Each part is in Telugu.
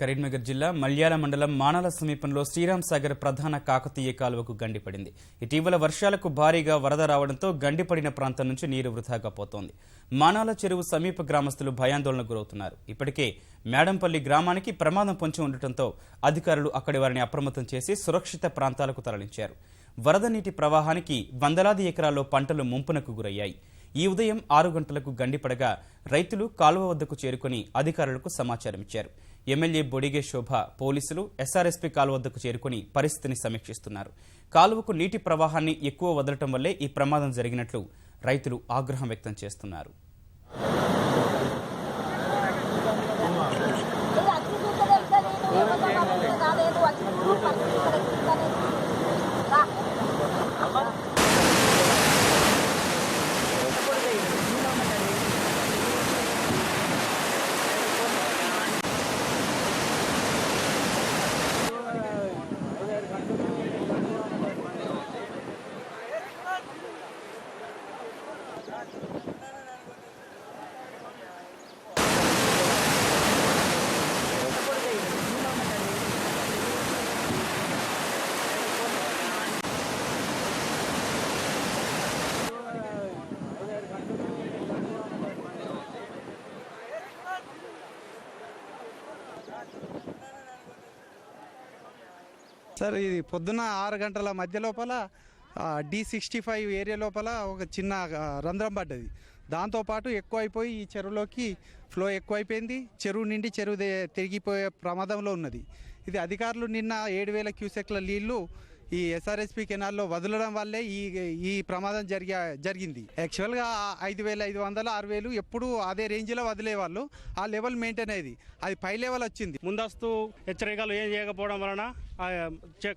కరీంనగర్ జిల్లా మల్యాల మండలం మానాల సమీపంలో శ్రీరామ్ సాగర్ ప్రధాన కాకతీయ కాలువకు గండిపడింది. ఇటీవల వర్షాలకు భారీగా వరద రావడంతో గండిపడిన ప్రాంతం నుంచి నీరు వృధాగా పోతోంది. మానాల చెరువు సమీప గ్రామస్తులు భయాందోళనకు గురవుతున్నారు. ఇప్పటికే మేడంపల్లి గ్రామానికి ప్రమాదం పొంచి ఉండటంతో అధికారులు అక్కడి వారిని అప్రమత్తం చేసి సురక్షిత ప్రాంతాలకు తరలించారు. వరద నీటి ప్రవాహానికి వందలాది ఎకరాల్లో పంటలు ముంపునకు గురయ్యాయి. ఈ ఉదయం 6 గంటలకు గండిపడగా రైతులు కాలువ వద్దకు చేరుకుని అధికారులకు సమాచారం ఇచ్చారు. ఎమ్మెల్యే బొడిగే శోభ, పోలీసులు ఎస్ఆర్ఎస్పీ కాలువ వద్దకు చేరుకుని పరిస్థితిని సమీక్షిస్తున్నారు. కాలువకు నీటి ప్రవాహాన్ని ఎక్కువ వదలటం వల్లే ఈ ప్రమాదం జరిగినట్లు రైతులు ఆగ్రహం వ్యక్తం చేస్తున్నారు. సార్, ఇది పొద్దున 6 గంటల మధ్య లోపల D65 ఏరియా లోపల ఒక చిన్న రంధ్రం పడ్డది. దాంతోపాటు ఎక్కువ అయిపోయి ఈ చెరువులోకి ఫ్లో ఎక్కువైపోయింది. చెరువు నిండి చెరువు తిరిగిపోయే ప్రమాదంలో ఉన్నది. ఇది అధికారులు నిన్న 7,000 క్యూసెక్ల నీళ్లు ఈ ఎస్ఆర్ఎస్పీ కెనాల్లో వదలడం వల్లే ఈ ప్రమాదం జరిగింది. యాక్చువల్గా 5,500, 6,000 ఎప్పుడు అదే రేంజ్లో వదిలేవాళ్ళు. ఆ లెవెల్ మెయింటైన్ అయ్యేది. అది పై లెవెల్ వచ్చింది. ముందస్తు హెచ్చరికలు ఏం చేయకపోవడం వలన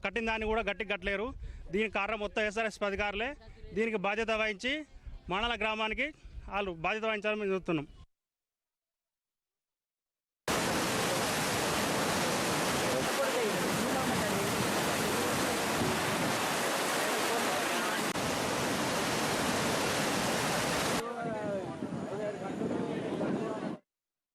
కట్టిన దాన్ని కూడా గట్టిగా కట్టలేరు. దీనికి కారణం మొత్తం ఎస్ఆర్ఎస్పీ అధికారులే. దీనికి బాధ్యత వహించి మండల గ్రామానికి వాళ్ళు బాధ్యత వహించాలని మేము చూస్తున్నాం.